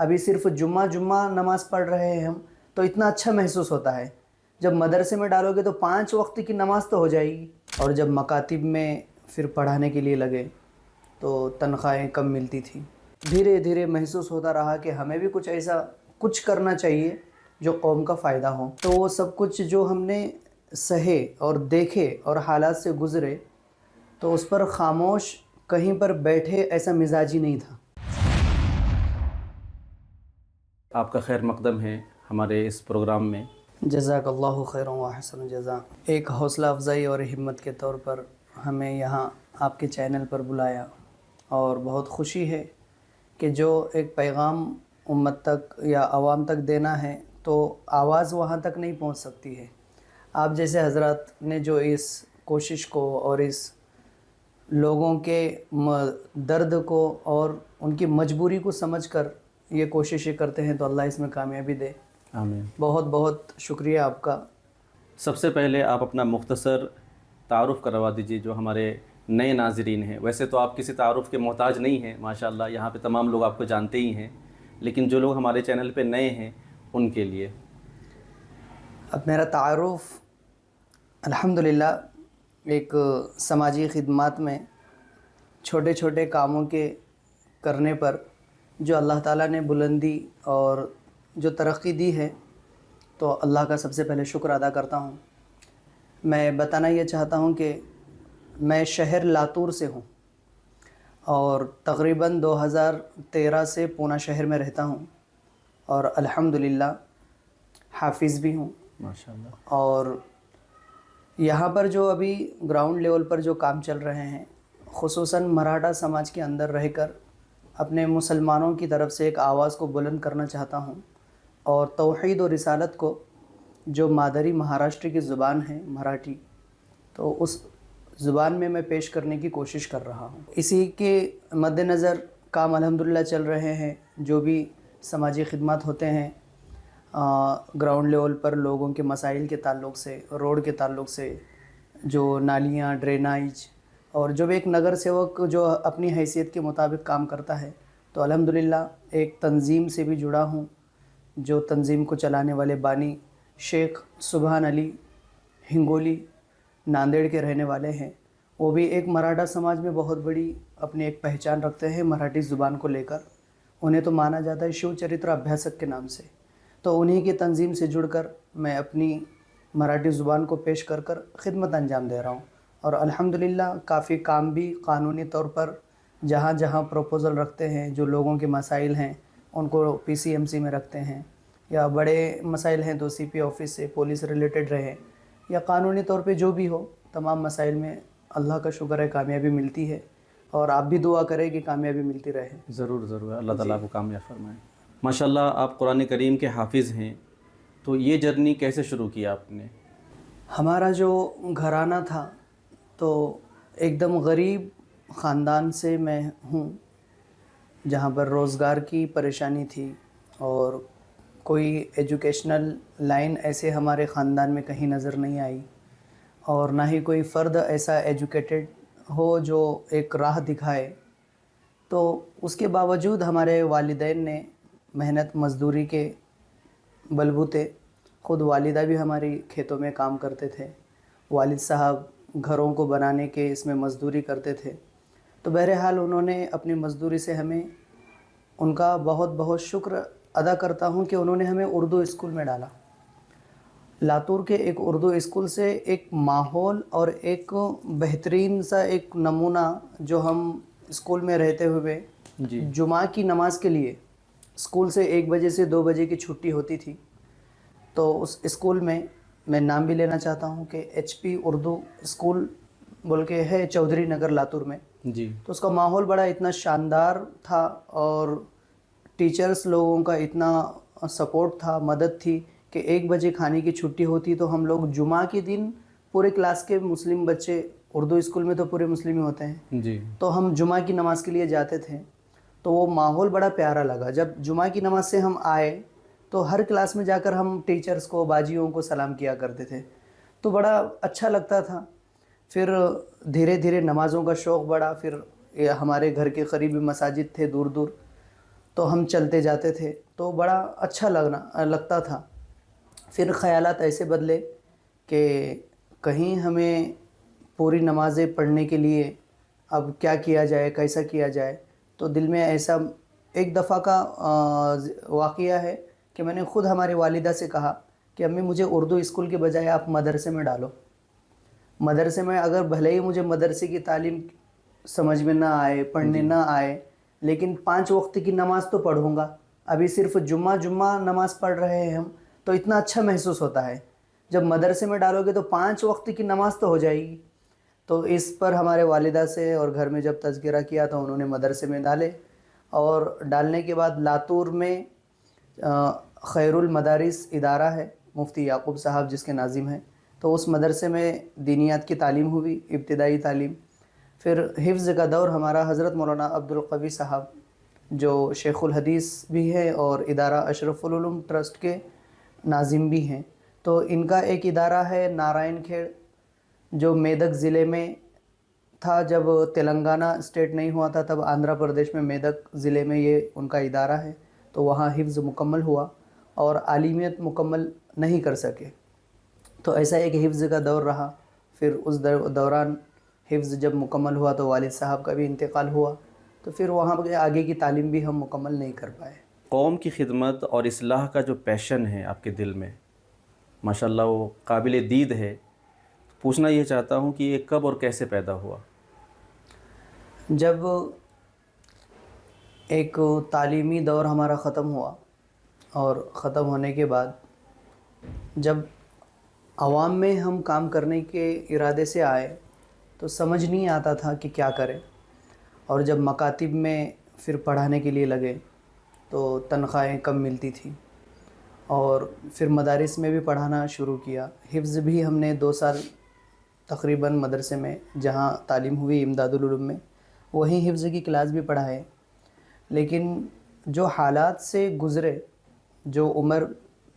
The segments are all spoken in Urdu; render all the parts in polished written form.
ابھی صرف جمعہ نماز پڑھ رہے ہیں ہم تو اتنا اچھا محسوس ہوتا ہے. جب مدرسے میں ڈالو گے تو 5 وقت کی نماز تو ہو جائے گی. اور جب مکاتب میں پھر پڑھانے کے لیے لگے تو تنخواہیں کم ملتی تھیں. دھیرے دھیرے محسوس ہوتا رہا کہ ہمیں بھی کچھ ایسا کچھ کرنا چاہیے جو قوم کا فائدہ ہو. تو وہ سب کچھ جو ہم نے سہے اور دیکھے اور حالات سے گزرے تو اس پر خاموش کہیں پر بیٹھے ایسا مزاج ہی نہیں تھا. آپ کا خیر مقدم ہے ہمارے اس پروگرام میں. جزاک اللہ خیر و احسن جزا. ایک حوصلہ افزائی اور ہمت کے طور پر ہمیں یہاں آپ کے چینل پر بلایا اور بہت خوشی ہے کہ جو ایک پیغام امت تک یا عوام تک دینا ہے تو آواز وہاں تک نہیں پہنچ سکتی ہے. آپ جیسے حضرات نے جو اس کوشش کو اور اس لوگوں کے درد کو اور ان کی مجبوری کو سمجھ کر یہ کوششیں کرتے ہیں تو اللہ اس میں کامیابی دے. آمین. بہت بہت شکریہ آپ کا. سب سے پہلے آپ اپنا مختصر تعارف کروا دیجیے جو ہمارے نئے ناظرین ہیں. ویسے تو آپ کسی تعارف کے محتاج نہیں ہیں ماشاءاللہ، یہاں پہ تمام لوگ آپ کو جانتے ہی ہیں، لیکن جو لوگ ہمارے چینل پہ نئے ہیں ان کے لیے. اب میرا تعارف الحمدللہ ایک سماجی خدمات میں چھوٹے چھوٹے کاموں کے کرنے پر جو اللہ تعالیٰ نے بلندی اور جو ترقی دی ہے تو اللہ کا سب سے پہلے شکر ادا کرتا ہوں. میں بتانا یہ چاہتا ہوں کہ میں شہر لاتور سے ہوں اور تقریباً 2013 سے پونہ شہر میں رہتا ہوں اور الحمدللہ حافظ بھی ہوں ماشاءاللہ. اور یہاں پر جو ابھی گراؤنڈ لیول پر جو کام چل رہے ہیں خصوصاً مراٹھا سماج کے اندر رہ کر اپنے مسلمانوں کی طرف سے ایک آواز کو بلند کرنا چاہتا ہوں اور توحید و رسالت کو جو مادری مہاراشٹر کی زبان ہے مراٹھی تو اس زبان میں پیش کرنے کی کوشش کر رہا ہوں. اسی کے مد نظر کام الحمدللہ چل رہے ہیں. جو بھی سماجی خدمات ہوتے ہیں گراؤنڈ لیول پر لوگوں کے مسائل کے تعلق سے، روڈ کے تعلق سے، جو نالیاں، ڈرینائج اور جو بھی ایک نگر سیوک جو اپنی حیثیت کے مطابق کام کرتا ہے تو الحمدللہ ایک تنظیم سے بھی جڑا ہوں جو تنظیم کو چلانے والے بانی شیخ سبحان علی ہنگولی ناندیڑ کے رہنے والے ہیں. وہ بھی ایک مراٹھا سماج میں بہت بڑی اپنی ایک پہچان رکھتے ہیں مراٹھی زبان کو لے کر. انہیں تو مانا جاتا ہے شیو چرتر ابھیاسک کے نام سے. تو انہی کی تنظیم سے جڑ کر میں اپنی مراٹھی زبان کو پیش کر کر خدمت انجام دے رہا ہوں اور الحمدللہ کافی کام بھی قانونی طور پر جہاں جہاں پروپوزل رکھتے ہیں، جو لوگوں کے مسائل ہیں ان کو PCMC میں رکھتے ہیں یا بڑے مسائل ہیں تو CP آفس سے پولیس ریلیٹڈ رہے یا قانونی طور پہ جو بھی ہو، تمام مسائل میں اللہ کا شکر ہے کامیابی ملتی ہے اور آپ بھی دعا کریں کہ کامیابی ملتی رہے. ضرور ضرور، اللہ تعالیٰ آپ کو کامیاب فرمائے. ماشاءاللہ آپ قرآن کریم کے حافظ ہیں، تو یہ جرنی کیسے شروع کیا آپ نے؟ ہمارا جو گھرانہ تھا تو ایک دم غریب خاندان سے میں ہوں جہاں پر روزگار کی پریشانی تھی اور کوئی ایجوکیشنل لائن ایسے ہمارے خاندان میں کہیں نظر نہیں آئی اور نہ ہی کوئی فرد ایسا ایجوکیٹڈ ہو جو ایک راہ دکھائے. تو اس کے باوجود ہمارے والدین نے محنت مزدوری کے بلبوتے، خود والدہ بھی ہماری کھیتوں میں کام کرتے تھے، والد صاحب گھروں کو بنانے کے اس میں مزدوری کرتے تھے. تو بہرحال انہوں نے اپنی مزدوری سے ہمیں، ان کا بہت بہت شکر ادا کرتا ہوں کہ انہوں نے ہمیں اردو اسکول میں ڈالا. لاتور کے ایک اردو اسکول سے ایک ماحول اور ایک بہترین سا ایک نمونہ جو ہم اسکول میں رہتے ہوئے جی. جمعہ کی نماز کے لیے اسکول سے 1 بجے سے 2 بجے کی چھٹی ہوتی تھی تو اس اسکول میں نام بھی لینا چاہتا ہوں کہ HP اردو اسکول بول کے ہے چودھری نگر لاتور میں. جی. تو اس کا ماحول بڑا اتنا شاندار تھا اور ٹیچرز لوگوں کا اتنا سپورٹ تھا، مدد تھی کہ 1 بجے کھانے کی چھٹی ہوتی تو ہم لوگ جمعہ کے دن پورے کلاس کے مسلم بچے، اردو اسکول میں تو پورے مسلم ہی ہوتے ہیں، جی. تو ہم جمعہ کی نماز کے لیے جاتے تھے. تو وہ ماحول بڑا پیارا لگا. جب جمعہ کی نماز سے ہم آئے تو ہر کلاس میں جا کر ہم ٹیچرز کو، باجیوں کو سلام کیا کرتے تھے تو بڑا اچھا لگتا تھا. پھر دھیرے دھیرے نمازوں کا شوق بڑھا. پھر ہمارے گھر کے قریبی مساجد تھے دور دور تو ہم چلتے جاتے تھے تو بڑا اچھا لگتا تھا. پھر خیالات ایسے بدلے کہ کہیں ہمیں پوری نمازیں پڑھنے کے لیے اب کیا کیا جائے, کیسا کیا جائے. تو دل میں ایسا ایک دفعہ کا واقعہ ہے کہ میں نے خود ہماری والدہ سے کہا کہ امی مجھے اردو اسکول کے بجائے آپ مدرسے میں ڈالو. مدرسے میں اگر بھلے ہی مجھے مدرسے کی تعلیم سمجھ میں نہ آئے, پڑھنے نہ آئے, لیکن 5 وقت کی نماز تو پڑھوں گا. ابھی صرف جمعہ نماز پڑھ رہے ہیں ہم تو اتنا اچھا محسوس ہوتا ہے. جب مدرسے میں ڈالو گے تو 5 وقت کی نماز تو ہو جائے گی. تو اس پر ہمارے والدہ سے اور گھر میں جب تذکرہ کیا تو انہوں نے مدرسے میں ڈالے. اور ڈالنے کے بعد لاتور میں خیر المدارس ادارہ ہے, مفتی یعقوب صاحب جس کے ناظم ہیں, تو اس مدرسے میں دینیات کی تعلیم ہوئی, ابتدائی تعلیم. پھر حفظ کا دور ہمارا حضرت مولانا عبدالقوی صاحب جو شیخ الحدیث بھی ہے اور ادارہ اشرف العلوم ٹرسٹ کے ناظم بھی ہیں. تو ان کا ایک ادارہ ہے نارائن کھیڑ جو میدک ضلع میں تھا. جب تلنگانہ اسٹیٹ نہیں ہوا تھا تب آندھرا پردیش میں میدک ضلع میں یہ ان کا ادارہ ہے. تو وہاں حفظ مکمل ہوا اور عالمیت مکمل نہیں کر سکے. تو ایسا ایک حفظ کا دور رہا. پھر اس دوران حفظ جب مکمل ہوا تو والد صاحب کا بھی انتقال ہوا. تو پھر وہاں پہ آگے کی تعلیم بھی ہم مکمل نہیں کر پائے. قوم کی خدمت اور اصلاح کا جو پیشن ہے آپ کے دل میں ماشاءاللہ وہ قابل دید ہے. پوچھنا یہ چاہتا ہوں کہ یہ کب اور کیسے پیدا ہوا؟ جب ایک تعلیمی دور ہمارا ختم ہوا اور ختم ہونے کے بعد جب عوام میں ہم کام کرنے کے ارادے سے آئے تو سمجھ نہیں آتا تھا کہ کیا کریں. اور جب مکاتب میں پھر پڑھانے کے لیے لگے تو تنخواہیں کم ملتی تھیں. اور پھر مدارس میں بھی پڑھانا شروع کیا. حفظ بھی ہم نے 2 سال تقریباً مدرسے میں جہاں تعلیم ہوئی امداد العلوم میں وہیں حفظ کی کلاس بھی پڑھائے. لیکن جو حالات سے گزرے, جو عمر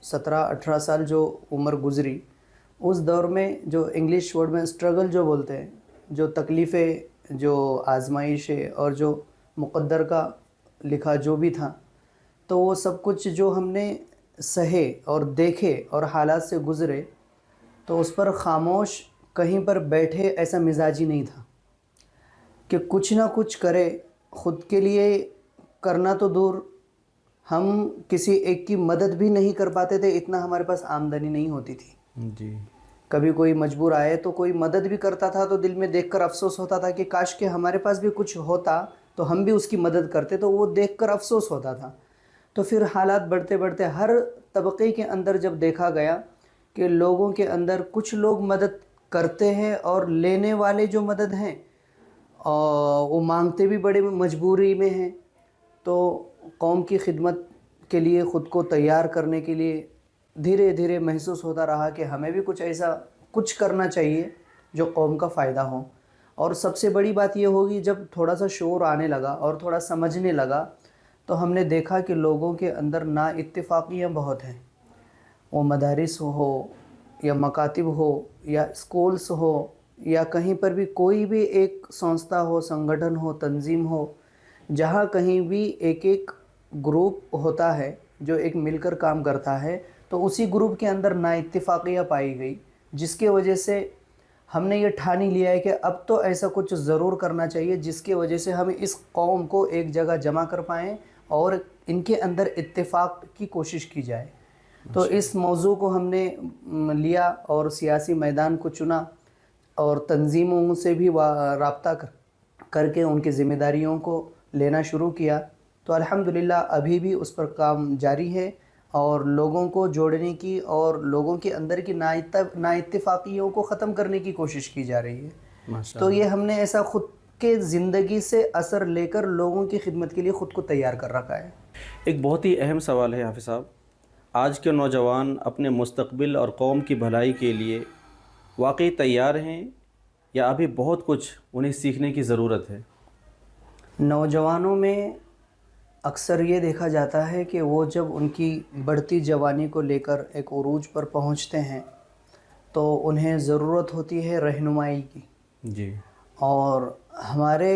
17-18 سال جو عمر گزری, اس دور میں جو انگلش ورڈ میں اسٹرگل جو بولتے ہیں, جو تکلیفیں, جو آزمائشیں اور جو مقدر کا لکھا جو بھی تھا, تو وہ سب کچھ جو ہم نے سہے اور دیکھے اور حالات سے گزرے تو اس پر خاموش کہیں پر بیٹھے ایسا مزاج ہی نہیں تھا کہ کچھ نہ کچھ کرے. خود کے لیے کرنا تو دور, ہم کسی ایک کی مدد بھی نہیں کر پاتے تھے. اتنا ہمارے پاس آمدنی نہیں ہوتی تھی. جی. کبھی کوئی مجبور آئے تو کوئی مدد بھی کرتا تھا تو دل میں دیکھ کر افسوس ہوتا تھا کہ کاش کہ ہمارے پاس بھی کچھ ہوتا تو ہم بھی اس کی مدد کرتے, تو وہ دیکھ کر افسوس ہوتا تھا. تو پھر حالات بڑھتے بڑھتے ہر طبقے کے اندر جب دیکھا گیا کہ لوگوں کے اندر کچھ لوگ مدد کرتے ہیں اور لینے والے جو مدد ہیں وہ مانگتے بھی بڑے مجبوری میں ہیں. تو قوم کی خدمت کے لیے خود کو تیار کرنے کے لیے دھیرے دھیرے محسوس ہوتا رہا کہ ہمیں بھی کچھ ایسا کچھ کرنا چاہیے جو قوم کا فائدہ ہو. اور سب سے بڑی بات یہ ہوگی جب تھوڑا سا شعور آنے لگا اور تھوڑا سمجھنے لگا تو ہم نے دیکھا کہ لوگوں کے اندر نا اتفاقیاں بہت ہیں. وہ مدارس ہو یا مکاتب ہو یا اسکولس ہو یا کہیں پر بھی کوئی بھی ایک سنستھا ہو, سنگٹھن ہو, تنظیم ہو, جہاں کہیں بھی ایک گروپ ہوتا ہے جو ایک مل کر کام کرتا ہے, تو اسی گروپ کے اندر نا اتفاقیاں پائی گئی, جس کی وجہ سے ہم نے یہ ٹھان لیا ہے کہ اب تو ایسا کچھ ضرور کرنا چاہیے جس کی وجہ سے ہم اس قوم کو ایک جگہ جمع کر پائیں اور ان کے اندر اتفاق کی کوشش کی جائے. تو اس موضوع کو ہم نے لیا اور سیاسی میدان کو چنا اور تنظیموں سے بھی رابطہ کر کے ان کی ذمہ داریوں کو لینا شروع کیا. تو الحمدللہ ابھی بھی اس پر کام جاری ہے اور لوگوں کو جوڑنے کی اور لوگوں کے اندر کی نا اتفاقیوں کو ختم کرنے کی کوشش کی جا رہی ہے. تو یہ ہم نے ایسا خود کے زندگی سے اثر لے کر لوگوں کی خدمت کے لیے خود کو تیار کر رکھا ہے. ایک بہت ہی اہم سوال ہے حافظ صاحب, آج کے نوجوان اپنے مستقبل اور قوم کی بھلائی کے لیے واقعی تیار ہیں یا ابھی بہت کچھ انہیں سیکھنے کی ضرورت ہے؟ نوجوانوں میں اکثر یہ دیکھا جاتا ہے کہ وہ جب ان کی بڑھتی جوانی کو لے کر ایک عروج پر پہنچتے ہیں تو انہیں ضرورت ہوتی ہے رہنمائی کی. جی. اور ہمارے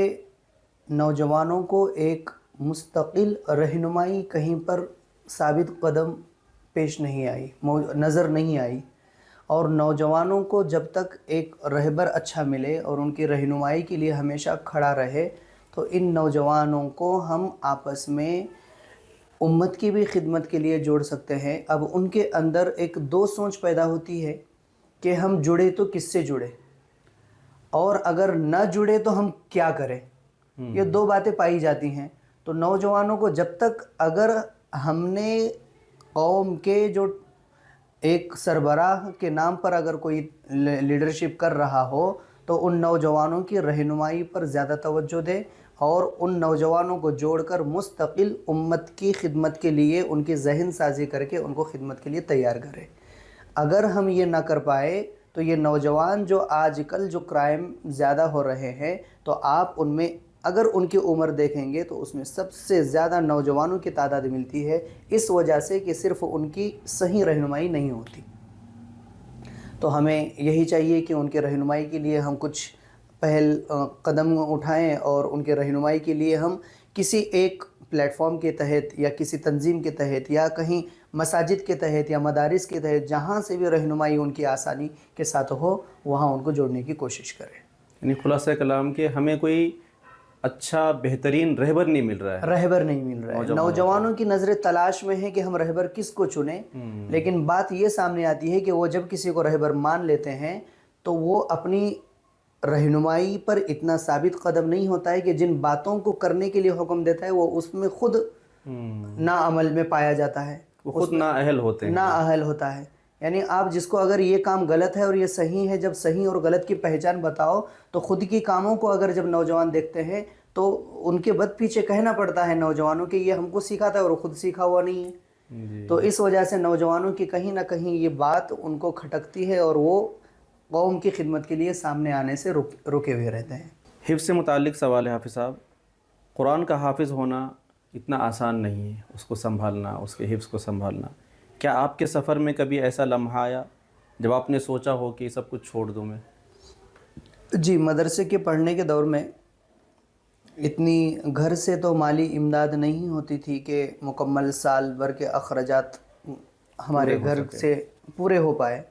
نوجوانوں کو ایک مستقل رہنمائی کہیں پر ثابت قدم پیش نہیں آئی، نظر نہیں آئی، اور نوجوانوں کو جب تک ایک رہبر اچھا ملے اور ان کی رہنمائی کے لیے ہمیشہ کھڑا رہے تو ان نوجوانوں کو ہم آپس میں امت کی بھی خدمت کے لیے جوڑ سکتے ہیں۔ اب ان کے اندر ایک دو سوچ پیدا ہوتی ہے کہ ہم جڑے تو کس سے جڑے، اور اگر نہ جڑے تو ہم کیا کریں، یہ دو باتیں پائی جاتی ہیں۔ تو نوجوانوں کو جب تک اگر ہم نے قوم کے جو ایک سربراہ کے نام پر اگر کوئی لیڈرشپ کر رہا ہو تو ان نوجوانوں کی رہنمائی پر زیادہ توجہ دے اور ان نوجوانوں کو جوڑ کر مستقل امت کی خدمت کے لیے ان کی ذہن سازی کر کے ان کو خدمت کے لیے تیار کرے۔ اگر ہم یہ نہ کر پائے تو یہ نوجوان جو آج کل جو کرائم زیادہ ہو رہے ہیں تو آپ ان میں اگر ان کی عمر دیکھیں گے تو اس میں سب سے زیادہ نوجوانوں کی تعداد ملتی ہے، اس وجہ سے کہ صرف ان کی صحیح رہنمائی نہیں ہوتی۔ تو ہمیں یہی چاہیے کہ ان کے رہنمائی کے لیے ہم کچھ پہل قدم اٹھائیں اور ان کے رہنمائی کے لیے ہم کسی ایک پلیٹ فارم کے تحت یا کسی تنظیم کے تحت یا کہیں مساجد کے تحت یا مدارس کے تحت جہاں سے بھی رہنمائی ان کی آسانی کے ساتھ ہو وہاں ان کو جوڑنے کی کوشش کریں۔ یعنی خلاصہ کلام کہ ہمیں کوئی اچھا بہترین رہبر نہیں مل رہا ہے، رہبر نہیں مل رہا ہے۔ نوجوانوں کی نظر تلاش میں ہے کہ ہم رہبر کس کو چنیں، لیکن بات یہ سامنے آتی ہے کہ وہ جب کسی کو رہبر مان لیتے ہیں تو وہ اپنی رہنمائی پر اتنا ثابت قدم نہیں ہوتا ہے کہ جن باتوں کو کرنے کے لیے حکم دیتا ہے وہ اس میں خود ناعمل میں پایا جاتا ہے، وہ خود نااہل ہوتے ہیں، نااہل ہوتا ہے۔ یعنی آپ جس کو اگر یہ کام غلط ہے اور یہ صحیح ہے، جب صحیح اور غلط کی پہچان بتاؤ تو خود کی کاموں کو اگر جب نوجوان دیکھتے ہیں تو ان کے بد پیچھے کہنا پڑتا ہے نوجوانوں کہ یہ ہم کو سکھاتا ہے اور خود سیکھا ہوا نہیں ہے۔ تو اس وجہ سے نوجوانوں کی کہیں نہ کہیں یہ بات ان کو کھٹکتی ہے اور وہ قوم کی خدمت کے لیے سامنے آنے سے رکے ہوئے رہتے ہیں۔ حفظ سے متعلق سوال ہے حافظ صاحب، قرآن کا حافظ ہونا اتنا آسان نہیں ہے، اس کو سنبھالنا، اس کے حفظ کو سنبھالنا۔ کیا آپ کے سفر میں کبھی ایسا لمحہ آیا جب آپ نے سوچا ہو کہ یہ سب کچھ چھوڑ دوں میں؟ جی، مدرسے کے پڑھنے کے دور میں اتنی گھر سے تو مالی امداد نہیں ہوتی تھی کہ مکمل سال بھر کے اخراجات ہمارے گھر سے پورے ہو پائے،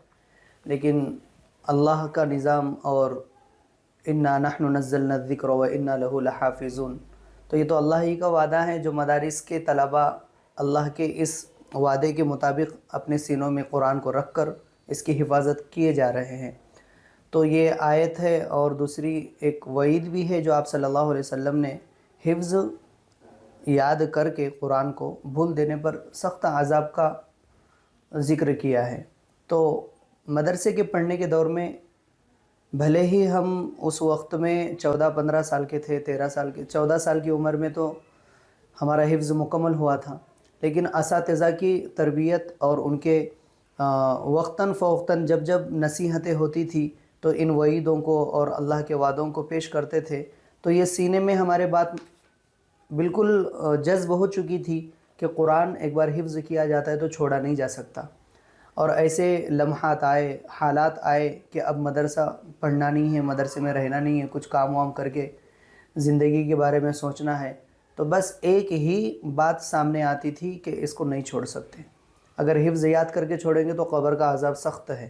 لیکن اللہ کا نظام اور انا نحن نزلنا الذکر و انا لہ لحافظون، تو یہ تو اللہ ہی کا وعدہ ہے۔ جو مدارس کے طلباء اللہ کے اس وعدے کے مطابق اپنے سینوں میں قرآن کو رکھ کر اس کی حفاظت کیے جا رہے ہیں، تو یہ آیت ہے۔ اور دوسری ایک وعید بھی ہے جو آپ صلی اللہ علیہ وسلم نے حفظ یاد کر کے قرآن کو بھول دینے پر سخت عذاب کا ذکر کیا ہے۔ تو مدرسے کے پڑھنے کے دور میں بھلے ہی ہم اس وقت میں 14-15 سال کے تھے، 13 سال کے، 14 سال کی عمر میں تو ہمارا حفظ مکمل ہوا تھا، لیکن اساتذہ کی تربیت اور ان کے وقتاً فوقتاً جب جب نصیحتیں ہوتی تھی تو ان وعیدوں کو اور اللہ کے وعدوں کو پیش کرتے تھے، تو یہ سینے میں ہمارے بات بالکل جذب ہو چکی تھی کہ قرآن ایک بار حفظ کیا جاتا ہے تو چھوڑا نہیں جا سکتا۔ اور ایسے لمحات آئے، حالات آئے کہ اب مدرسہ پڑھنا نہیں ہے، مدرسے میں رہنا نہیں ہے، کچھ کام وام کر کے زندگی کے بارے میں سوچنا ہے، تو بس ایک ہی بات سامنے آتی تھی کہ اس کو نہیں چھوڑ سکتے۔ اگر حفظ یاد کر کے چھوڑیں گے تو قبر کا عذاب سخت ہے۔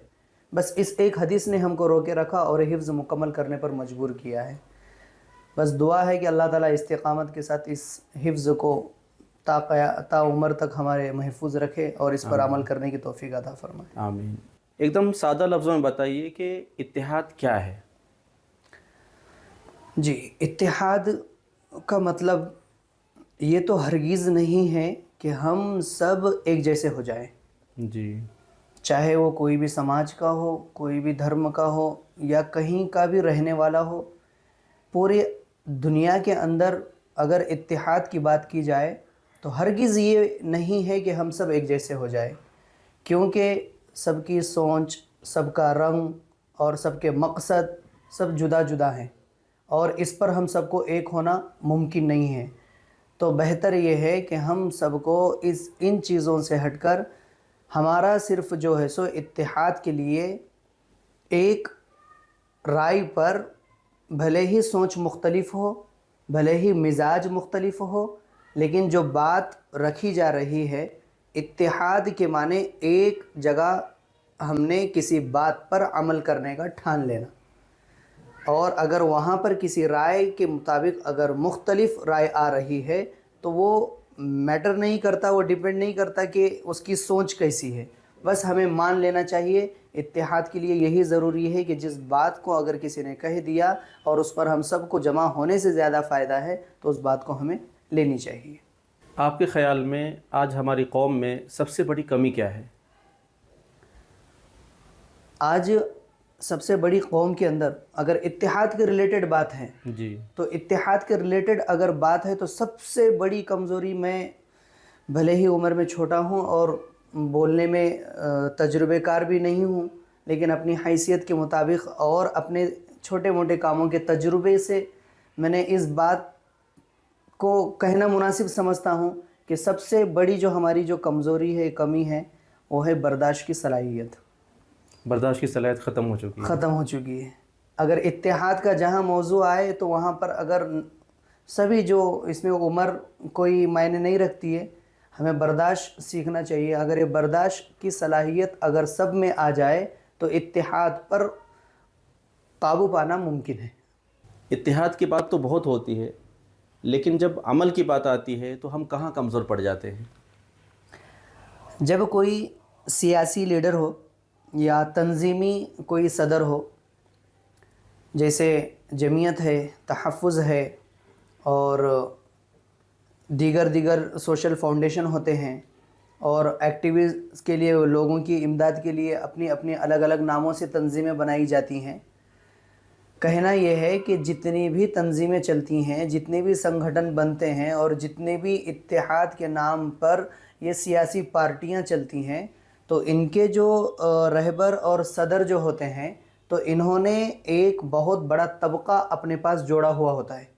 بس اس ایک حدیث نے ہم کو روکے رکھا اور حفظ مکمل کرنے پر مجبور کیا ہے۔ بس دعا ہے کہ اللہ تعالیٰ استقامت کے ساتھ اس حفظ کو تا عمر تک ہمارے محفوظ رکھے اور اس پر عمل کرنے کی توفیق عطا فرمائے۔ آمین۔ ایک دم سادہ لفظوں میں بتائیے کہ اتحاد کیا ہے؟ جی، اتحاد کا مطلب یہ تو ہرگز نہیں ہے کہ ہم سب ایک جیسے ہو جائیں، جی، چاہے وہ کوئی بھی سماج کا ہو، کوئی بھی دھرم کا ہو یا کہیں کا بھی رہنے والا ہو۔ پورے دنیا کے اندر اگر اتحاد کی بات کی جائے تو ہرگز یہ نہیں ہے کہ ہم سب ایک جیسے ہو جائیں، کیونکہ سب کی سوچ، سب کا رنگ اور سب کے مقصد سب جدا جدا ہیں اور اس پر ہم سب کو ایک ہونا ممکن نہیں ہے۔ تو بہتر یہ ہے کہ ہم سب کو ان چیزوں سے ہٹ کر ہمارا صرف جو ہے سو اتحاد کے لیے ایک رائے پر، بھلے ہی سوچ مختلف ہو، بھلے ہی مزاج مختلف ہو، لیکن جو بات رکھی جا رہی ہے اتحاد کے معنی ایک جگہ ہم نے کسی بات پر عمل کرنے کا ٹھان لینا، اور اگر وہاں پر کسی رائے کے مطابق اگر مختلف رائے آ رہی ہے تو وہ میٹر نہیں کرتا، وہ ڈیپینڈ نہیں کرتا کہ اس کی سوچ کیسی ہے، بس ہمیں مان لینا چاہیے۔ اتحاد کے لیے یہی ضروری ہے کہ جس بات کو اگر کسی نے کہہ دیا اور اس پر ہم سب کو جمع ہونے سے زیادہ فائدہ ہے تو اس بات کو ہمیں لینی چاہیے۔ آپ کے خیال میں آج ہماری قوم میں سب سے بڑی کمی کیا ہے؟ آج سب سے بڑی قوم کے اندر اگر اتحاد کے ریلیٹڈ بات ہے جی تو اتحاد کے ریلیٹڈ اگر بات ہے تو سب سے بڑی کمزوری، میں بھلے ہی عمر میں چھوٹا ہوں اور بولنے میں تجربے کار بھی نہیں ہوں، لیکن اپنی حیثیت کے مطابق اور اپنے چھوٹے موٹے کاموں کے تجربے سے میں نے اس بات کو کہنا مناسب سمجھتا ہوں کہ سب سے بڑی جو ہماری جو کمزوری ہے، کمی ہے، وہ ہے برداشت کی صلاحیت۔ برداشت کی صلاحیت ختم ہو چکی ہے۔ ختم ہو چکی ہے۔ اگر اتحاد کا جہاں موضوع آئے تو وہاں پر اگر سبھی جو اس میں عمر کوئی معنی نہیں رکھتی ہے، ہمیں برداشت سیکھنا چاہیے۔ اگر یہ برداشت کی صلاحیت اگر سب میں آ جائے تو اتحاد پر قابو پانا ممکن ہے۔ اتحاد کی بات تو بہت ہوتی ہے، لیکن جب عمل کی بات آتی ہے تو ہم کہاں کمزور پڑ جاتے ہیں؟ جب کوئی سیاسی لیڈر ہو یا تنظیمی کوئی صدر ہو، جیسے جمعیت ہے، تحفظ ہے اور دیگر سوشل فاؤنڈیشن ہوتے ہیں، اور ایکٹیویسٹ کے لیے، لوگوں کی امداد کے لیے اپنی اپنی الگ الگ ناموں سے تنظیمیں بنائی جاتی ہیں۔ کہنا یہ ہے کہ جتنی بھی تنظیمیں چلتی ہیں، جتنے بھی سنگھٹن بنتے ہیں اور جتنے بھی اتحاد کے نام پر یہ سیاسی پارٹیاں چلتی ہیں، تو ان کے جو رہبر اور صدر جو ہوتے ہیں تو انہوں نے ایک بہت بڑا طبقہ اپنے پاس جوڑا ہوا ہوتا ہے،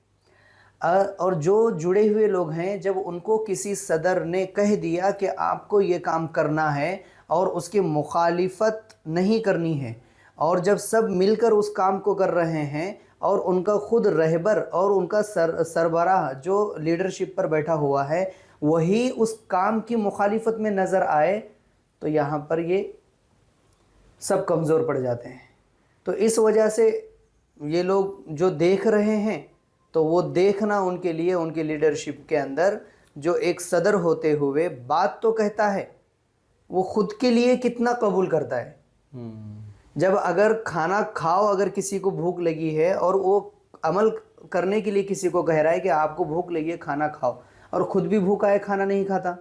اور جو جڑے ہوئے لوگ ہیں جب ان کو کسی صدر نے کہہ دیا کہ آپ کو یہ کام کرنا ہے اور اس کی مخالفت نہیں کرنی ہے، اور جب سب مل کر اس کام کو کر رہے ہیں اور ان کا خود رہبر اور ان کا سربراہ جو لیڈرشپ پر بیٹھا ہوا ہے وہی اس کام کی مخالفت میں نظر آئے، تو یہاں پر یہ سب کمزور پڑ جاتے ہیں۔ تو اس وجہ سے یہ لوگ جو دیکھ رہے ہیں تو وہ دیکھنا ان کے لیے، ان کی لیڈرشپ کے اندر جو ایک صدر ہوتے ہوئے بات تو کہتا ہے، وہ خود کے لیے کتنا قبول کرتا ہے۔ جب اگر کھانا کھاؤ، اگر کسی کو بھوک لگی ہے اور وہ عمل کرنے کے لیے کسی کو کہہ رہا ہے کہ آپ کو بھوک لگی ہے کھانا کھاؤ، اور خود بھی بھوکا ہے کھانا نہیں کھاتا،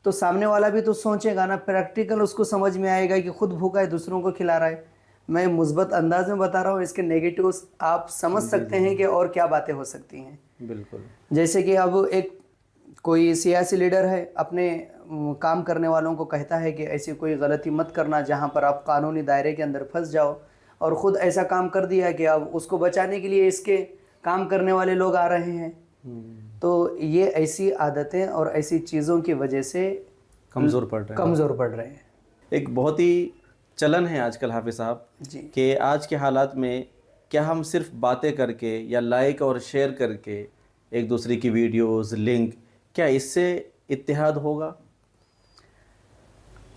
تو سامنے والا بھی تو سوچے گا نا، پریکٹیکل اس کو سمجھ میں آئے گا کہ خود بھوکا ہے دوسروں کو کھلا رہا ہے۔ میں مثبت انداز میں بتا رہا ہوں، اس کے نیگیٹوز آپ سمجھ سکتے ہیں کہ اور کیا باتیں ہو سکتی ہیں۔ بالکل۔ جیسے کہ اب ایک کوئی سیاسی لیڈر ہے، اپنے کام کرنے والوں کو کہتا ہے کہ ایسی کوئی غلطی مت کرنا جہاں پر آپ قانونی دائرے کے اندر پھنس جاؤ، اور خود ایسا کام کر دیا کہ اب اس کو بچانے کے لیے اس کے کام کرنے والے لوگ آ رہے ہیں۔ تو یہ ایسی عادتیں اور ایسی چیزوں کی وجہ سے کمزور پڑ رہے ہیں۔ ایک بہت ہی چلن ہے آج کل حافظ صاحب جی کہ آج کے حالات میں کیا ہم صرف باتیں کر کے یا لائک اور شیئر کر کے ایک دوسرے کی ویڈیوز، لنک، کیا اس سے اتحاد ہوگا؟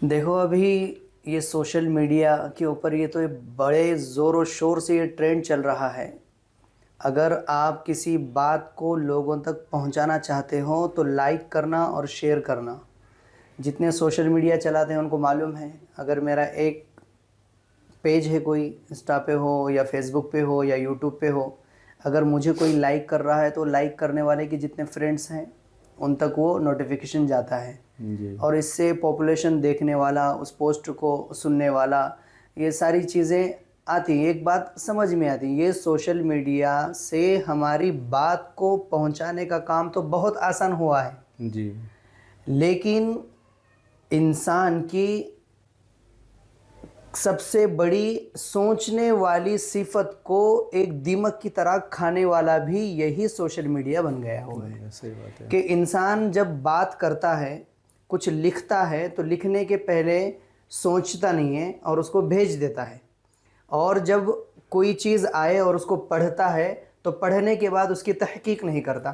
دیکھو ابھی یہ سوشل میڈیا کے اوپر یہ تو بڑے زور و شور سے یہ ٹرینڈ چل رہا ہے۔ اگر آپ کسی بات کو لوگوں تک پہنچانا چاہتے ہو تو لائک کرنا اور شیئر کرنا۔ جتنے سوشل میڈیا چلاتے ہیں ان کو معلوم ہے، اگر میرا ایک پیج ہے، کوئی انسٹا پہ ہو یا فیس بک پہ ہو یا یوٹیوب پہ ہو، اگر مجھے کوئی لائک کر رہا ہے تو لائک کرنے والے کے جتنے فرینڈس ہیں ان تک وہ نوٹیفیکیشن جاتا ہے، اور اس سے پاپولیشن دیکھنے والا، اس پوسٹ کو سننے والا، یہ ساری چیزیں آتی ہیں۔ ایک بات سمجھ میں آتی ہے، یہ سوشل میڈیا سے ہماری بات کو پہنچانے کا کام تو بہت آسان ہوا ہے، جی، لیکن انسان کی سب سے بڑی سوچنے والی صفت کو ایک دیمک کی طرح کھانے والا بھی یہی سوشل میڈیا بن گیا ہوا ہے۔ صحیح بات ہے کہ انسان جب بات کرتا ہے، کچھ لکھتا ہے تو لکھنے کے پہلے سوچتا نہیں ہے اور اس کو بھیج دیتا ہے، اور جب کوئی چیز آئے اور اس کو پڑھتا ہے تو پڑھنے کے بعد اس کی تحقیق نہیں کرتا۔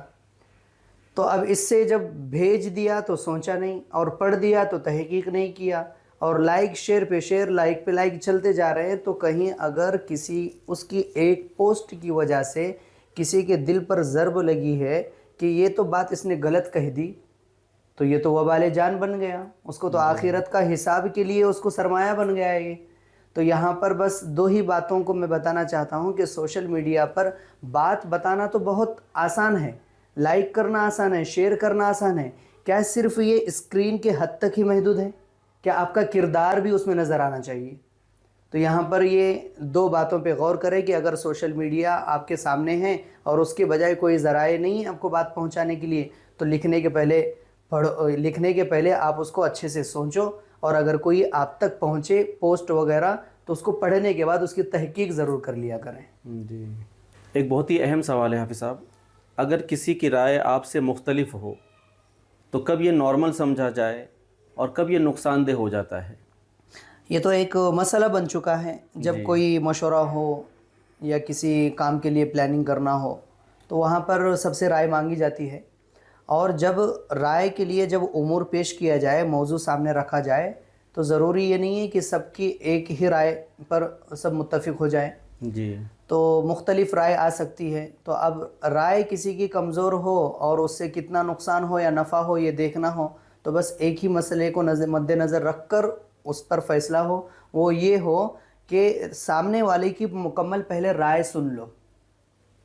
تو اب اس سے جب بھیج دیا تو سوچا نہیں، اور پڑھ دیا تو تحقیق نہیں کیا، اور لائک شیئر پہ شیئر، لائک پہ لائک چلتے جا رہے ہیں، تو کہیں اگر کسی اس کی ایک پوسٹ کی وجہ سے کسی کے دل پر ضرب لگی ہے کہ یہ تو بات اس نے غلط کہہ دی، تو یہ تو وبال جان بن گیا، اس کو تو آخرت کا حساب کے لیے اس کو سرمایہ بن گیا ہے یہ۔ تو یہاں پر بس دو ہی باتوں کو میں بتانا چاہتا ہوں کہ سوشل میڈیا پر بات بتانا تو بہت آسان ہے، لائک کرنا آسان ہے، شیئر کرنا آسان ہے، کیا صرف یہ اسکرین کے حد تک ہی محدود ہے؟ کیا آپ کا کردار بھی اس میں نظر آنا چاہیے؟ تو یہاں پر یہ دو باتوں پہ غور کریں کہ اگر سوشل میڈیا آپ کے سامنے ہے اور اس کے بجائے کوئی ذرائع نہیں ہے آپ کو بات پہنچانے کے لیے، تو لکھنے کے پہلے آپ اس کو اچھے سے سوچو، اور اگر کوئی آپ تک پہنچے پوسٹ وغیرہ تو اس کو پڑھنے کے بعد اس کی تحقیق ضرور کر لیا کریں۔ جی، ایک بہت ہی اہم سوال ہے حافظ صاحب، اگر کسی کی رائے آپ سے مختلف ہو تو کب یہ نارمل سمجھا جائے اور کب یہ نقصان دہ ہو جاتا ہے؟ یہ تو ایک مسئلہ بن چکا ہے، جب کوئی مشورہ ہو یا کسی کام کے لیے پلاننگ کرنا ہو تو وہاں پر سب سے رائے مانگی جاتی ہے، اور جب رائے کے لیے جب امور پیش کیا جائے، موضوع سامنے رکھا جائے، تو ضروری یہ نہیں ہے کہ سب کی ایک ہی رائے پر سب متفق ہو جائیں، جی، تو مختلف رائے آ سکتی ہے۔ تو اب رائے کسی کی کمزور ہو اور اس سے کتنا نقصان ہو یا نفع ہو یہ دیکھنا ہو، تو بس ایک ہی مسئلے کو مد نظر رکھ کر اس پر فیصلہ ہو، وہ یہ ہو کہ سامنے والے کی مکمل پہلے رائے سن لو،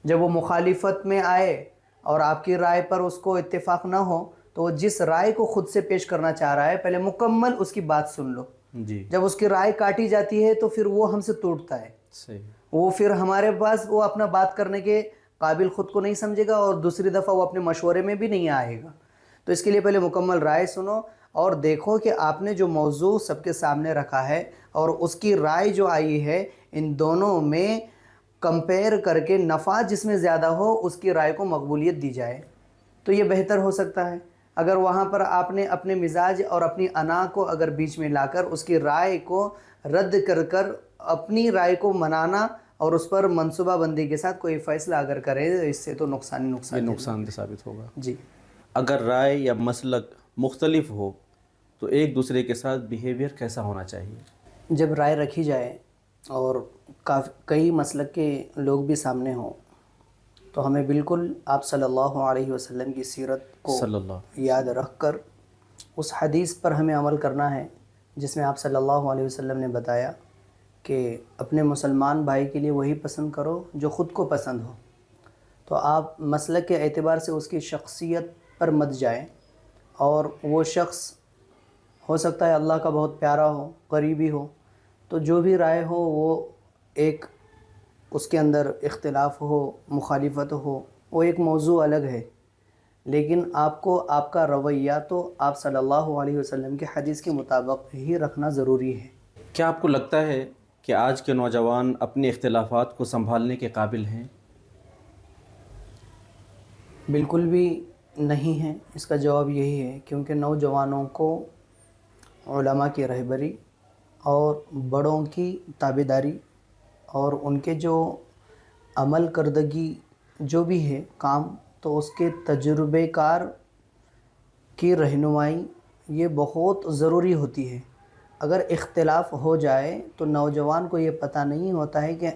جب وہ مخالفت میں آئے اور آپ کی رائے پر اس کو اتفاق نہ ہو تو وہ جس رائے کو خود سے پیش کرنا چاہ رہا ہے پہلے مکمل اس کی بات سن لو۔ جی، جب اس کی رائے کاٹی جاتی ہے تو پھر وہ ہم سے ٹوٹتا ہے، صحیح، وہ پھر ہمارے پاس وہ اپنا بات کرنے کے قابل خود کو نہیں سمجھے گا، اور دوسری دفعہ وہ اپنے مشورے میں بھی نہیں آئے گا۔ تو اس کے لیے پہلے مکمل رائے سنو اور دیکھو کہ آپ نے جو موضوع سب کے سامنے رکھا ہے اور اس کی رائے جو آئی ہے، ان دونوں میں کمپیئر کر کے نفع جس میں زیادہ ہو اس کی رائے کو مقبولیت دی جائے، تو یہ بہتر ہو سکتا ہے۔ اگر وہاں پر آپ نے اپنے مزاج اور اپنی انا کو اگر بیچ میں لا کر اس کی رائے کو رد کر اپنی رائے کو منانا اور اس پر منصوبہ بندی کے ساتھ کوئی فیصلہ اگر کرے تو اس سے تو نقصان ہی نقصان یہ نقصان دہ ثابت ہوگا۔ جی، اگر رائے یا مسلک مختلف ہو تو ایک دوسرے کے ساتھ بیہیویئر کیسا ہونا چاہیے؟ جب رائے رکھی جائے اور کئی مسلک کے لوگ بھی سامنے ہوں تو ہمیں بالکل آپ صلی اللہ علیہ وسلم کی سیرت کو یاد رکھ کر اس حدیث پر ہمیں عمل کرنا ہے جس میں آپ صلی اللہ علیہ وسلم نے بتایا کہ اپنے مسلمان بھائی کے لیے وہی پسند کرو جو خود کو پسند ہو۔ تو آپ مسلک کے اعتبار سے اس کی شخصیت پر مت جائیں، اور وہ شخص ہو سکتا ہے اللہ کا بہت پیارا ہو، قریبی ہو، تو جو بھی رائے ہو وہ ایک اس کے اندر اختلاف ہو، مخالفت ہو، وہ ایک موضوع الگ ہے، لیکن آپ کو آپ کا رویہ تو آپ صلی اللہ علیہ وسلم کے حدیث کے مطابق ہی رکھنا ضروری ہے۔ کیا آپ کو لگتا ہے کہ آج کے نوجوان اپنے اختلافات کو سنبھالنے کے قابل ہیں؟ بالکل بھی نہیں ہے، اس کا جواب یہی ہے، کیونکہ نوجوانوں کو علماء کی رہبری اور بڑوں کی تابعداری اور ان کے جو عمل کردگی جو بھی ہے کام، تو اس کے تجربے کار کی رہنمائی یہ بہت ضروری ہوتی ہے۔ اگر اختلاف ہو جائے تو نوجوان کو یہ پتہ نہیں ہوتا ہے کہ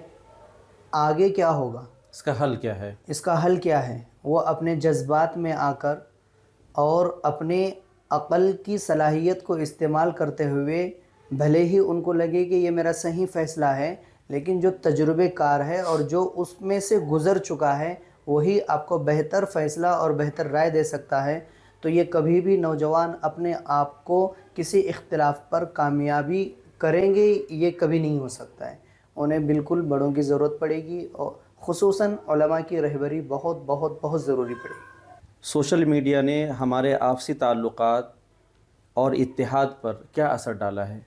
آگے کیا ہوگا، اس کا حل کیا ہے، اس کا حل کیا ہے۔ وہ اپنے جذبات میں آ کر اور اپنے عقل کی صلاحیت کو استعمال کرتے ہوئے بھلے ہی ان کو لگے کہ یہ میرا صحیح فیصلہ ہے، لیکن جو تجربے کار ہے اور جو اس میں سے گزر چکا ہے وہی آپ کو بہتر فیصلہ اور بہتر رائے دے سکتا ہے۔ تو یہ کبھی بھی نوجوان اپنے آپ کو کسی اختلاف پر کامیابی کریں گے یہ کبھی نہیں ہو سکتا ہے، انہیں بالکل بڑوں کی ضرورت پڑے گی، اور خصوصاً علماء کی رہبری بہت بہت بہت ضروری پڑے گی۔ سوشل میڈیا نے ہمارے آپسی تعلقات اور اتحاد پر کیا اثر ڈالا ہے؟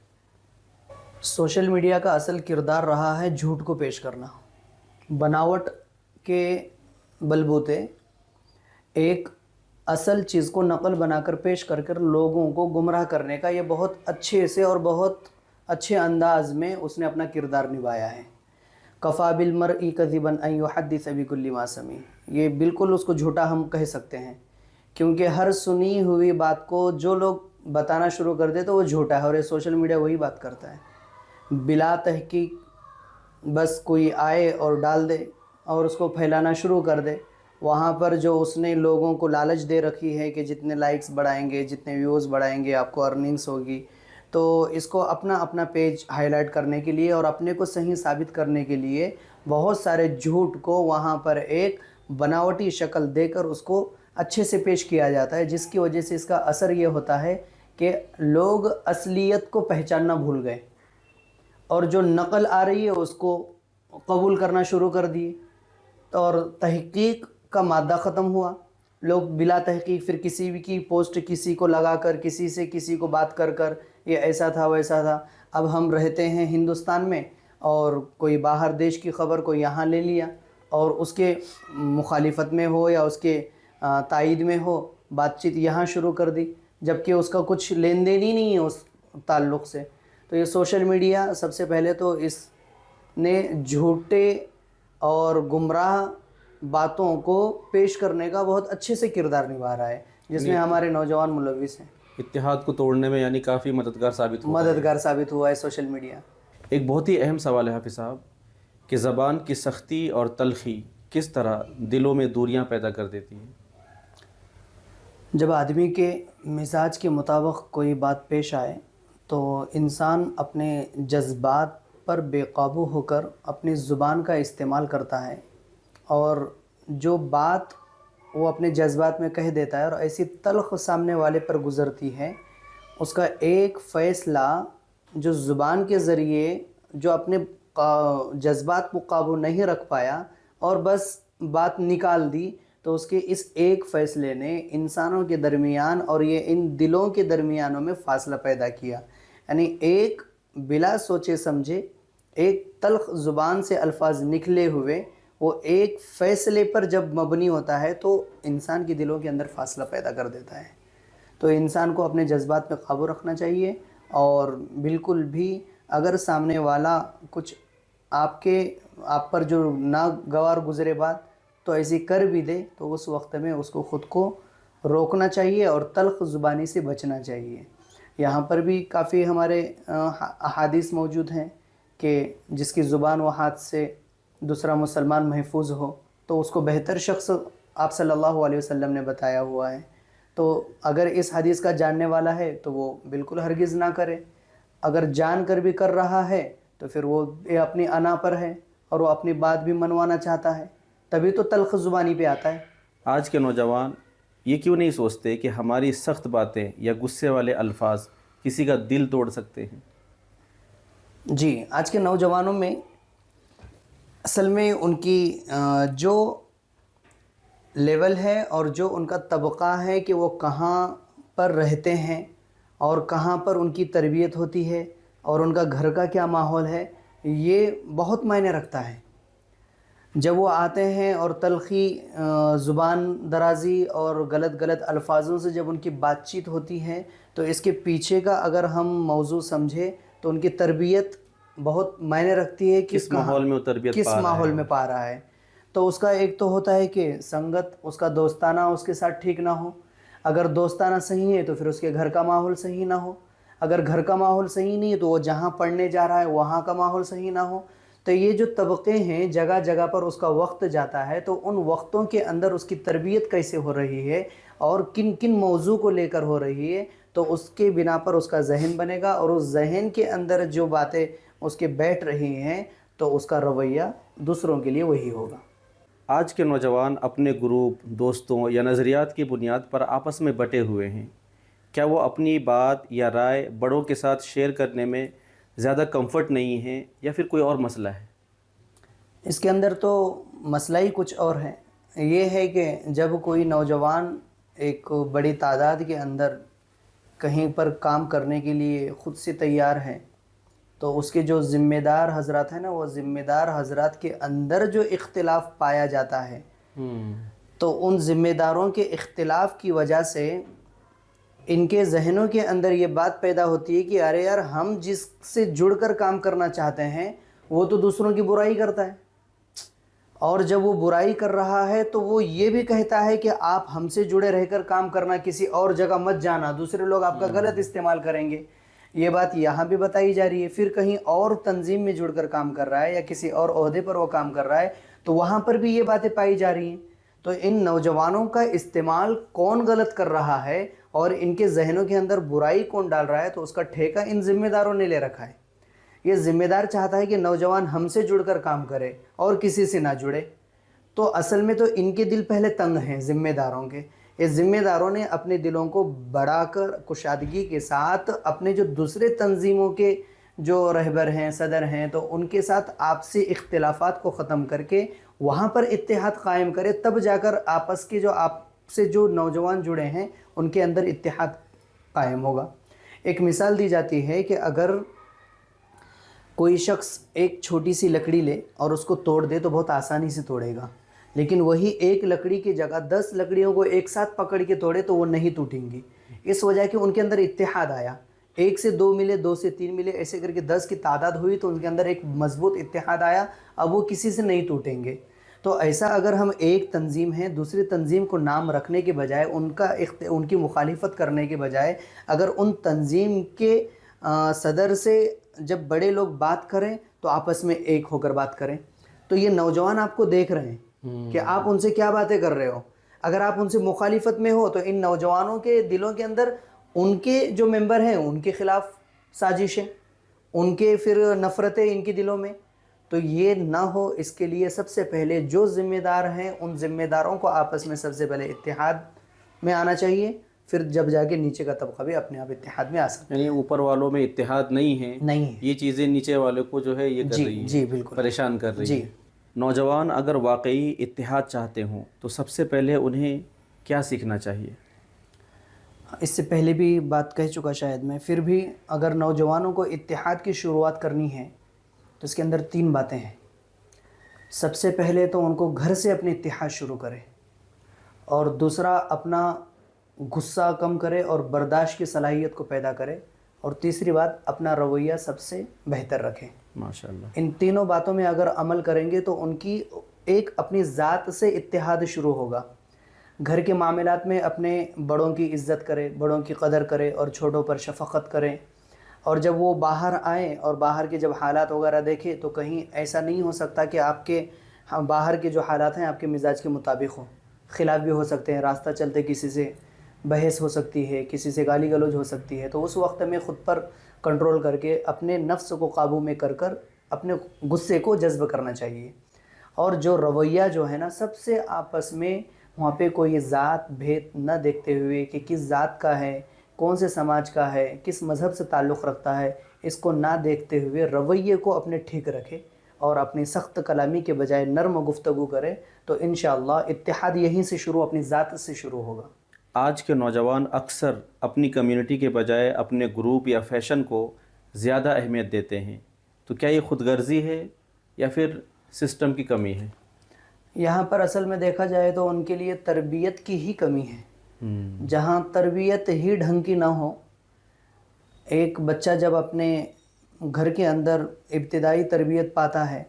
سوشل میڈیا کا اصل کردار رہا ہے جھوٹ کو پیش کرنا، بناوٹ کے بلبوتے ایک اصل چیز کو نقل بنا کر پیش کر لوگوں کو گمراہ کرنے کا یہ بہت اچھے سے اور بہت اچھے انداز میں اس نے اپنا کردار نبھایا ہے۔ کفا بالمرء کذبا ان یحدث بکل ما سمع، یہ بالکل اس کو جھوٹا ہم کہہ سکتے ہیں کیونکہ ہر سنی ہوئی بات کو جو لوگ بتانا شروع کر دے تو وہ جھوٹا ہے، اور یہ سوشل میڈیا وہی بات کرتا ہے بلا تحقیق، بس کوئی آئے اور ڈال دے اور اس کو پھیلانا شروع کر دے۔ وہاں پر جو اس نے لوگوں کو لالچ دے رکھی ہے کہ جتنے لائکس بڑھائیں گے، جتنے ویوز بڑھائیں گے، آپ کو ارننگس ہوگی، تو اس کو اپنا پیج ہائی لائٹ کرنے کے لیے اور اپنے کو صحیح ثابت کرنے کے لیے بہت سارے جھوٹ کو وہاں پر ایک بناوٹی شکل دے کر اس کو اچھے سے پیش کیا جاتا ہے، جس کی وجہ سے اس کا اثر یہ ہوتا ہے کہ لوگ اصلیت کو پہچاننا بھول گئے اور جو نقل آ رہی ہے اس کو قبول کرنا شروع کر دیے، اور تحقیق کا مادہ ختم ہوا۔ لوگ بلا تحقیق پھر کسی بھی کی پوسٹ کسی کو لگا کر، کسی سے کسی کو بات کر کر، یہ ایسا تھا ویسا تھا۔ اب ہم رہتے ہیں ہندوستان میں اور کوئی باہر دیش کی خبر کو یہاں لے لیا اور اس کے مخالفت میں ہو یا اس کے تائید میں ہو، بات چیت یہاں شروع کر دی، جبکہ اس کا کچھ لین دین ہی نہیں ہے اس تعلق سے۔ تو یہ سوشل میڈیا سب سے پہلے تو اس نے جھوٹے اور گمراہ باتوں کو پیش کرنے کا بہت اچھے سے کردار نبھا رہا ہے، جس میں ہمارے نوجوان ملوث ہیں۔ اتحاد کو توڑنے میں یعنی کافی مددگار ثابت ہوا ہے سوشل میڈیا۔ ایک بہت ہی اہم سوال ہے حافظ صاحب کہ زبان کی سختی اور تلخی کس طرح دلوں میں دوریاں پیدا کر دیتی ہیں؟ جب آدمی کے مزاج کے مطابق کوئی بات پیش آئے تو انسان اپنے جذبات پر بے قابو ہو کر اپنی زبان کا استعمال کرتا ہے، اور جو بات وہ اپنے جذبات میں کہہ دیتا ہے اور ایسی تلخ سامنے والے پر گزرتی ہے، اس کا ایک فیصلہ جو زبان کے ذریعے جو اپنے جذبات کو قابو نہیں رکھ پایا اور بس بات نکال دی، تو اس کے اس ایک فیصلے نے انسانوں کے درمیان اور یہ ان دلوں کے درمیانوں میں فاصلہ پیدا کیا۔ یعنی ایک بلا سوچے سمجھے ایک تلخ زبان سے الفاظ نکلے ہوئے وہ ایک فیصلے پر جب مبنی ہوتا ہے تو انسان کے دلوں کے اندر فاصلہ پیدا کر دیتا ہے۔ تو انسان کو اپنے جذبات پہ قابو رکھنا چاہیے، اور بالکل بھی اگر سامنے والا کچھ آپ پر جو ناگوار گزرے بات تو ایسی کر بھی دے تو اس وقت میں اس کو خود کو روکنا چاہیے اور تلخ زبانی سے بچنا چاہیے۔ یہاں پر بھی کافی ہمارے احادیث موجود ہیں کہ جس کی زبان و ہاتھ سے دوسرا مسلمان محفوظ ہو تو اس کو بہتر شخص آپ صلی اللہ علیہ وسلم نے بتایا ہوا ہے۔ تو اگر اس حدیث کا جاننے والا ہے تو وہ بالکل ہرگز نہ کرے، اگر جان کر بھی کر رہا ہے تو پھر وہ اپنی انا پر ہے اور وہ اپنی بات بھی منوانا چاہتا ہے، تبھی تو تلخ زبانی پہ آتا ہے۔ آج کے نوجوان یہ کیوں نہیں سوچتے کہ ہماری سخت باتیں یا غصے والے الفاظ کسی کا دل توڑ سکتے ہیں؟ جی، آج کے نوجوانوں میں اصل میں ان کی جو لیول ہے اور جو ان کا طبقہ ہے کہ وہ کہاں پر رہتے ہیں اور کہاں پر ان کی تربیت ہوتی ہے اور ان کا گھر کا کیا ماحول ہے، یہ بہت معنی رکھتا ہے۔ جب وہ آتے ہیں اور تلخی زبان درازی اور غلط الفاظوں سے جب ان کی بات چیت ہوتی ہے تو اس کے پیچھے کا اگر ہم موضوع سمجھے تو ان کی تربیت بہت معنی رکھتی ہے کہ کس ماحول میں وہ تربیت کس ماحول میں پا رہا ہے۔ تو اس کا ایک تو ہوتا ہے کہ سنگت، اس کا دوستانہ اس کے ساتھ ٹھیک نہ ہو، اگر دوستانہ صحیح ہے تو پھر اس کے گھر کا ماحول صحیح نہ ہو، اگر گھر کا ماحول صحیح نہیں ہے تو وہ جہاں پڑھنے جا رہا ہے وہاں کا ماحول صحیح نہ ہو۔ تو یہ جو طبقے ہیں جگہ جگہ پر اس کا وقت جاتا ہے، تو ان وقتوں کے اندر اس کی تربیت کیسے ہو رہی ہے اور کن کن موضوع کو لے کر ہو رہی ہے، تو اس کے بنا پر اس کا ذہن بنے گا، اور اس ذہن کے اندر جو باتیں اس کے بیٹھ رہی ہیں تو اس کا رویہ دوسروں کے لیے وہی ہوگا۔ آج کے نوجوان اپنے گروپ، دوستوں یا نظریات کی بنیاد پر آپس میں بٹے ہوئے ہیں۔ کیا وہ اپنی بات یا رائے بڑوں کے ساتھ شیئر کرنے میں زیادہ کمفرٹ نہیں ہیں یا پھر کوئی اور مسئلہ ہے؟ اس کے اندر تو مسئلہ ہی کچھ اور ہے۔ یہ ہے کہ جب کوئی نوجوان ایک بڑی تعداد کے اندر کہیں پر کام کرنے کے لیے خود سے تیار ہے تو اس کے جو ذمہ دار حضرات ہیں نا، وہ ذمہ دار حضرات کے اندر جو اختلاف پایا جاتا ہے تو ان ذمہ داروں کے اختلاف کی وجہ سے ان کے ذہنوں کے اندر یہ بات پیدا ہوتی ہے کہ ارے یار، ہم جس سے جڑ کر کام کرنا چاہتے ہیں وہ تو دوسروں کی برائی کرتا ہے، اور جب وہ برائی کر رہا ہے تو وہ یہ بھی کہتا ہے کہ آپ ہم سے جڑے رہ کر کام کرنا، کسی اور جگہ مت جانا، دوسرے لوگ آپ کا غلط استعمال کریں گے، یہ بات یہاں بھی بتائی جا رہی ہے۔ پھر کہیں اور تنظیم میں جڑ کر کام کر رہا ہے یا کسی اور عہدے پر وہ کام کر رہا ہے تو وہاں پر بھی یہ باتیں پائی جا رہی ہیں۔ تو ان نوجوانوں کا استعمال کون غلط کر رہا ہے اور ان کے ذہنوں کے اندر برائی کون ڈال رہا ہے، تو اس کا ٹھیکہ ان ذمہ داروں نے لے رکھا ہے۔ یہ ذمہ دار چاہتا ہے کہ نوجوان ہم سے جڑ کر کام کرے اور کسی سے نہ جڑے، تو اصل میں تو ان کے دل پہلے تنگ ہیں ذمہ داروں کے۔ یہ ذمہ داروں نے اپنے دلوں کو بڑھا کر کشادگی کے ساتھ اپنے جو دوسرے تنظیموں کے جو رہبر ہیں، صدر ہیں، تو ان کے ساتھ آپسی اختلافات کو ختم کر کے وہاں پر اتحاد قائم کرے، تب جا کر آپس کے جو آپ سے جو نوجوان جڑے ہیں ان کے اندر اتحاد قائم ہوگا۔ ایک مثال دی جاتی ہے کہ اگر کوئی شخص ایک چھوٹی سی لکڑی لے اور اس کو توڑ دے تو بہت آسانی سے توڑے گا، لیکن وہی ایک لکڑی کی جگہ 10 لکڑیوں کو ایک ساتھ پکڑ کے توڑے تو وہ نہیں ٹوٹیں گی، اس وجہ کہ ان کے اندر اتحاد آیا۔ 1 سے 2 ملے، 2 سے 3 ملے، ایسے کر کے 10 کی تعداد ہوئی تو ان کے اندر ایک مضبوط اتحاد آیا، اب وہ کسی سے نہیں ٹوٹیں گے۔ تو ایسا اگر ہم ایک تنظیم ہے دوسری تنظیم کو نام رکھنے کے بجائے ان کی مخالفت کرنے کے بجائے اگر ان تنظیم کے صدر سے جب بڑے لوگ بات کریں تو آپس میں ایک ہو کر بات کریں، تو یہ نوجوان آپ کو دیکھ رہے ہیں کہ آپ ان سے کیا باتیں کر رہے ہو۔ اگر آپ ان سے مخالفت میں ہو تو ان نوجوانوں کے دلوں کے اندر ان کے جو ممبر ہیں ان کے خلاف سازشیں، ان کے پھر نفرتیں ان کے دلوں میں، تو یہ نہ ہو اس کے لیے سب سے پہلے جو ذمہ دار ہیں ان ذمہ داروں کو آپس میں سب سے پہلے اتحاد میں آنا چاہیے، پھر جب جا کے نیچے کا طبقہ بھی اپنے آپ اتحاد میں آ سکتا ہے۔ یعنی اوپر والوں میں اتحاد نہیں ہے، نہیں ہے، یہ چیزیں نیچے والوں کو جو ہے یہ کر رہی ہیں، جی بالکل پریشان کر رہی جی۔ ہیں۔ نوجوان اگر واقعی اتحاد چاہتے ہوں تو سب سے پہلے انہیں کیا سیکھنا چاہیے؟ اس سے پہلے بھی بات کہہ چکا شاید میں، پھر بھی اگر نوجوانوں کو اتحاد کی شروعات کرنی ہے تو اس کے اندر 3 باتیں ہیں۔ سب سے پہلے تو ان کو گھر سے اپنے اتحاد شروع کرے، اور دوسرا اپنا غصہ کم کرے اور برداشت کی صلاحیت کو پیدا کرے، اور تیسری بات اپنا رویہ سب سے بہتر رکھے۔ ماشاءاللہ۔ ان تینوں باتوں میں اگر عمل کریں گے تو ان کی ایک اپنی ذات سے اتحاد شروع ہوگا۔ گھر کے معاملات میں اپنے بڑوں کی عزت کرے، بڑوں کی قدر کرے اور چھوٹوں پر شفقت کریں، اور جب وہ باہر آئیں اور باہر کے جب حالات وغیرہ دیکھیں تو کہیں ایسا نہیں ہو سکتا کہ آپ کے باہر کے جو حالات ہیں آپ کے مزاج کے مطابق ہوں، خلاف بھی ہو سکتے ہیں، راستہ چلتے کسی سے بحث ہو سکتی ہے، کسی سے گالی گلوج ہو سکتی ہے، تو اس وقت میں خود پر کنٹرول کر کے اپنے نفس کو قابو میں کر کر اپنے غصے کو جذب کرنا چاہیے۔ اور جو رویہ جو ہے نا، سب سے آپس میں وہاں پہ کوئی ذات بھید نہ دیکھتے ہوئے کہ کس ذات کا ہے، کون سے سماج کا ہے، کس مذہب سے تعلق رکھتا ہے، اس کو نہ دیکھتے ہوئے رویے کو اپنے ٹھیک رکھے اور اپنی سخت کلامی کے بجائے نرم گفتگو کرے، تو انشاءاللہ اتحاد یہیں سے شروع، اپنی ذات سے شروع ہوگا۔ آج کے نوجوان اکثر اپنی کمیونٹی کے بجائے اپنے گروپ یا فیشن کو زیادہ اہمیت دیتے ہیں، تو کیا یہ خود غرضی ہے یا پھر سسٹم کی کمی ہے؟ یہاں پر اصل میں دیکھا جائے تو ان کے لیے تربیت کی ہی کمی ہے۔ جہاں تربیت ہی ڈھنگ کی نہ ہو، ایک بچہ جب اپنے گھر کے اندر ابتدائی تربیت پاتا ہے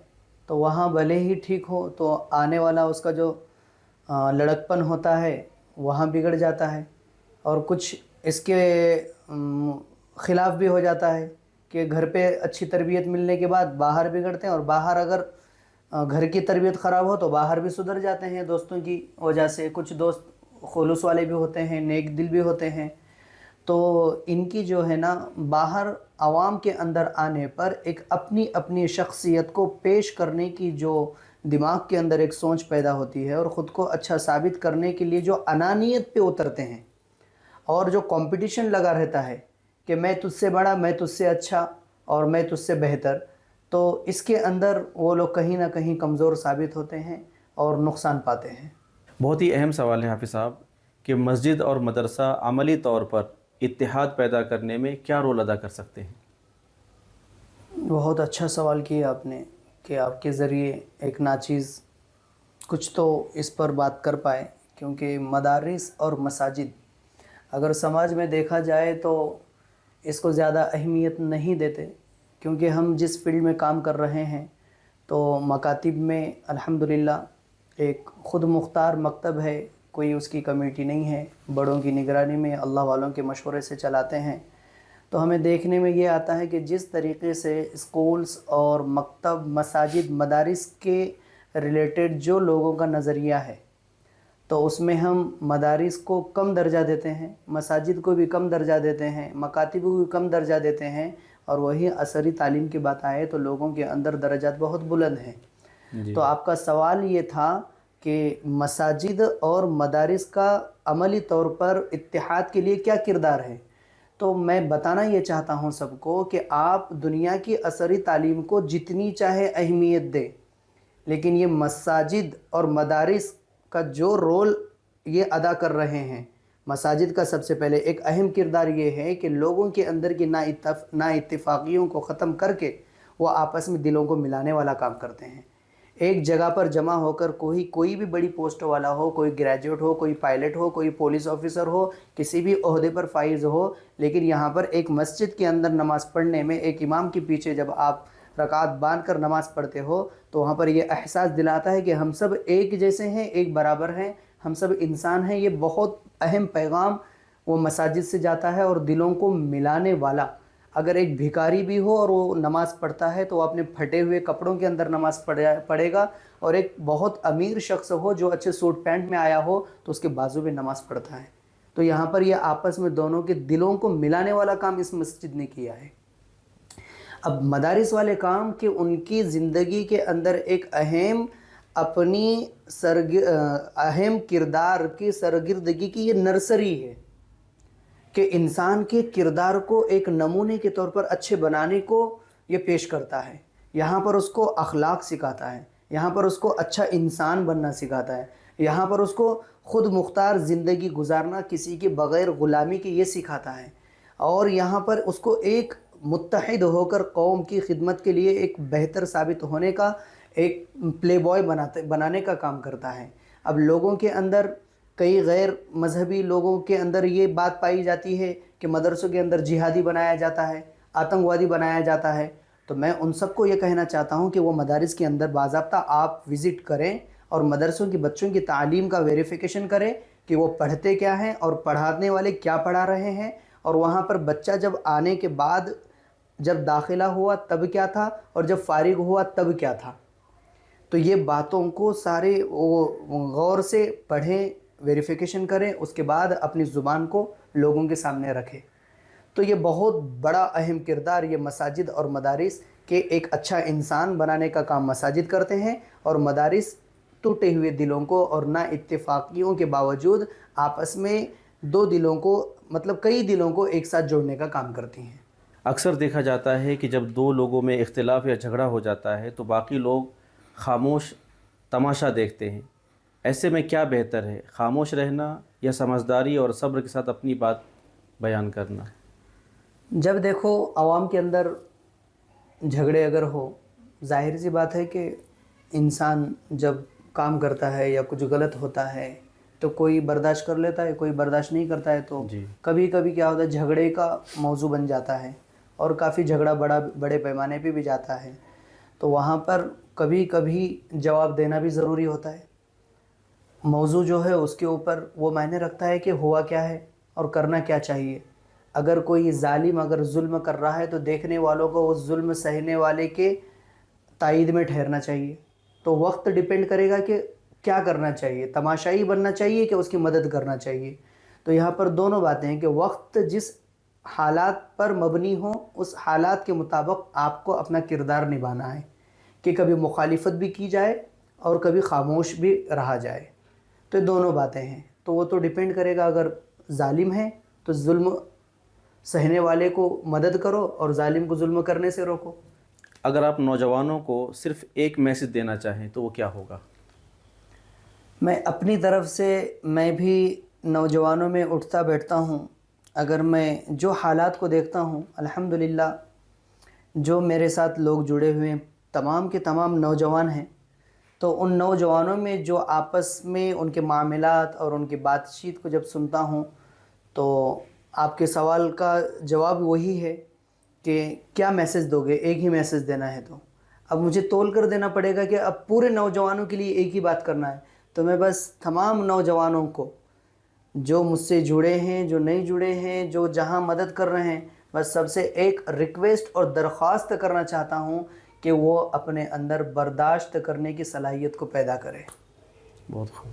تو وہاں بھلے ہی ٹھیک ہو تو آنے والا اس کا جو لڑکپن ہوتا ہے وہاں بگڑ جاتا ہے، اور کچھ اس کے خلاف بھی ہو جاتا ہے کہ گھر پہ اچھی تربیت ملنے کے بعد باہر بگڑتے ہیں، اور باہر اگر گھر کی تربیت خراب ہو تو باہر بھی سدھر جاتے ہیں دوستوں کی وجہ سے۔ کچھ دوست خلوص والے بھی ہوتے ہیں، نیک دل بھی ہوتے ہیں، تو ان کی جو ہے نا باہر عوام کے اندر آنے پر ایک اپنی اپنی شخصیت کو پیش کرنے کی جو دماغ کے اندر ایک سوچ پیدا ہوتی ہے، اور خود کو اچھا ثابت کرنے کے لیے جو انانیت پہ اترتے ہیں اور جو کمپٹیشن لگا رہتا ہے کہ میں تجھ سے بڑا، میں تجھ سے اچھا اور میں تجھ سے بہتر، تو اس کے اندر وہ لوگ کہیں نہ کہیں کمزور ثابت ہوتے ہیں اور نقصان پاتے ہیں۔ بہت ہی اہم سوال ہے حافظ صاحب کہ مسجد اور مدرسہ عملی طور پر اتحاد پیدا کرنے میں کیا رول ادا کر سکتے ہیں؟ بہت اچھا سوال کیا آپ نے کہ آپ کے ذریعے ایک ناچیز کچھ تو اس پر بات کر پائے، کیونکہ مدارس اور مساجد اگر سماج میں دیکھا جائے تو اس کو زیادہ اہمیت نہیں دیتے، کیونکہ ہم جس فیلڈ میں کام کر رہے ہیں تو مکاتب میں الحمدللہ ایک خود مختار مکتب ہے، کوئی اس کی کمیٹی نہیں ہے، بڑوں کی نگرانی میں اللہ والوں کے مشورے سے چلاتے ہیں۔ تو ہمیں دیکھنے میں یہ آتا ہے کہ جس طریقے سے اسکولز اور مکتب، مساجد، مدارس کے ریلیٹڈ جو لوگوں کا نظریہ ہے، تو اس میں ہم مدارس کو کم درجہ دیتے ہیں، مساجد کو بھی کم درجہ دیتے ہیں، مکاتب کو بھی کم درجہ دیتے ہیں، اور وہی عصری تعلیم کی بات آئے تو لوگوں کے اندر درجات بہت بلند ہیں۔ جی تو آپ کا سوال یہ تھا کہ مساجد اور مدارس کا عملی طور پر اتحاد کے لیے کیا کردار ہے؟ تو میں بتانا یہ چاہتا ہوں سب کو کہ آپ دنیا کی عصری تعلیم کو جتنی چاہے اہمیت دیں، لیکن یہ مساجد اور مدارس کا جو رول یہ ادا کر رہے ہیں، مساجد کا سب سے پہلے ایک اہم کردار یہ ہے کہ لوگوں کے اندر کی نا اتفاقیوں کو ختم کر کے وہ آپس میں دلوں کو ملانے والا کام کرتے ہیں۔ ایک جگہ پر جمع ہو کر کوئی بھی بڑی پوسٹ والا ہو، کوئی گریجویٹ ہو، کوئی پائلٹ ہو، کوئی پولیس آفیسر ہو، کسی بھی عہدے پر فائز ہو، لیکن یہاں پر ایک مسجد کے اندر نماز پڑھنے میں ایک امام کے پیچھے جب آپ رکعت باندھ کر نماز پڑھتے ہو تو وہاں پر یہ احساس دلاتا ہے کہ ہم سب ایک جیسے ہیں، ایک برابر ہیں، ہم سب انسان ہیں۔ یہ بہت اہم پیغام وہ مساجد سے جاتا ہے، اور دلوں کو ملانے والا۔ اگر ایک بھکاری بھی ہو اور وہ نماز پڑھتا ہے تو وہ اپنے پھٹے ہوئے کپڑوں کے اندر نماز پڑھے گا، اور ایک بہت امیر شخص ہو جو اچھے سوٹ پینٹ میں آیا ہو تو اس کے بازو میں نماز پڑھتا ہے۔ تو یہاں پر یہ آپس میں دونوں کے دلوں کو ملانے والا کام اس مسجد نے کیا ہے۔ اب مدارس والے کام کہ ان کی زندگی کے اندر ایک اپنی اہم کردار کی سرگردگی کی یہ نرسری ہے کہ انسان کے کردار کو ایک نمونے کے طور پر اچھے بنانے کو یہ پیش کرتا ہے۔ یہاں پر اس کو اخلاق سکھاتا ہے، یہاں پر اس کو اچھا انسان بننا سکھاتا ہے، یہاں پر اس کو خود مختار زندگی گزارنا، کسی کے بغیر غلامی کی یہ سکھاتا ہے، اور یہاں پر اس کو ایک متحد ہو کر قوم کی خدمت کے لیے ایک بہتر ثابت ہونے کا، ایک پلے بوائے بنانے کا کام کرتا ہے۔ اب لوگوں کے اندر، کئی غیر مذہبی لوگوں کے اندر یہ بات پائی جاتی ہے کہ مدرسوں کے اندر جہادی بنایا جاتا ہے، آتنکوادی بنایا جاتا ہے۔ تو میں ان سب کو یہ کہنا چاہتا ہوں کہ وہ مدارس کے اندر باضابطہ آپ وزٹ کریں اور مدرسوں کی بچوں کی تعلیم کا ویریفیکیشن کریں کہ وہ پڑھتے کیا ہیں اور پڑھانے والے کیا پڑھا رہے ہیں، اور وہاں پر بچہ جب آنے کے بعد جب داخلہ ہوا تب کیا تھا اور جب فارغ ہوا تب کیا تھا۔ تو یہ باتوں کو سارے غور سے پڑھیں، ویریفیکیشن کریں، اس کے بعد اپنی زبان کو لوگوں کے سامنے رکھیں۔ تو یہ بہت بڑا اہم کردار یہ مساجد اور مدارس کے ایک اچھا انسان بنانے کا کام مساجد کرتے ہیں، اور مدارس ٹوٹے ہوئے دلوں کو اور نا اتفاقیوں کے باوجود آپس میں دو دلوں کو، مطلب کئی دلوں کو ایک ساتھ جوڑنے کا کام کرتی ہیں۔ اکثر دیکھا جاتا ہے کہ جب دو لوگوں میں اختلاف یا جھگڑا ہو جاتا ہے تو باقی لوگ خاموش تماشا دیکھتے ہیں۔ ایسے میں کیا بہتر ہے، خاموش رہنا یا سمجھداری اور صبر کے ساتھ اپنی بات بیان کرنا؟ جب دیکھو عوام کے اندر جھگڑے اگر ہو، ظاہر سی بات ہے کہ انسان جب کام کرتا ہے یا کچھ غلط ہوتا ہے تو کوئی برداشت کر لیتا ہے، کوئی برداشت نہیں کرتا ہے، تو کبھی کبھی کیا ہوتا ہے جھگڑے کا موضوع بن جاتا ہے، اور کافی جھگڑا بڑے پیمانے پہ بھی جاتا ہے۔ تو وہاں پر کبھی کبھی جواب دینا بھی ضروری ہوتا ہے۔ موضوع جو ہے اس کے اوپر وہ معنی رکھتا ہے کہ ہوا کیا ہے اور کرنا کیا چاہیے۔ اگر کوئی ظالم اگر ظلم کر رہا ہے تو دیکھنے والوں کو اس ظلم سہنے والے کے تائید میں ٹھہرنا چاہیے۔ تو وقت ڈیپینڈ کرے گا کہ کیا کرنا چاہیے، تماشائی بننا چاہیے کہ اس کی مدد کرنا چاہیے۔ تو یہاں پر دونوں باتیں ہیں کہ وقت جس حالات پر مبنی ہوں اس حالات کے مطابق آپ کو اپنا کردار نبھانا ہے، کہ کبھی مخالفت بھی کی جائے اور کبھی خاموش بھی رہا جائے۔ تو یہ دونوں باتیں ہیں، تو وہ تو ڈیپینڈ کرے گا۔ اگر ظالم ہے تو ظلم سہنے والے کو مدد کرو اور ظالم کو ظلم کرنے سے روکو۔ اگر آپ نوجوانوں کو صرف ایک میسج دینا چاہیں تو وہ کیا ہوگا؟ میں اپنی طرف سے میں بھی نوجوانوں میں اٹھتا بیٹھتا ہوں۔ اگر میں جو حالات کو دیکھتا ہوں، الحمدللہ جو میرے ساتھ لوگ جڑے ہوئے ہیں تمام کے تمام نوجوان ہیں، تو ان نوجوانوں میں جو آپس میں ان کے معاملات اور ان کی بات چیت کو جب سنتا ہوں تو آپ کے سوال کا جواب وہی ہے کہ کیا میسج دو گے، ایک ہی میسج دینا ہے تو اب مجھے تول کر دینا پڑے گا کہ اب پورے نوجوانوں کے لیے ایک ہی بات کرنا ہے. تو میں بس تمام نوجوانوں کو جو مجھ سے جڑے ہیں، جو نہیں جڑے ہیں، جو جہاں مدد کر رہے ہیں، بس سب سے ایک ریکویسٹ اور درخواست کرنا چاہتا ہوں کہ وہ اپنے اندر برداشت کرنے کی صلاحیت کو پیدا کرے. بہت خوب.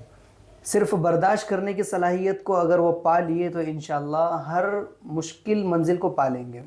صرف برداشت کرنے کی صلاحیت کو اگر وہ پا لیے تو انشاءاللہ ہر مشکل منزل کو پا لیں گے.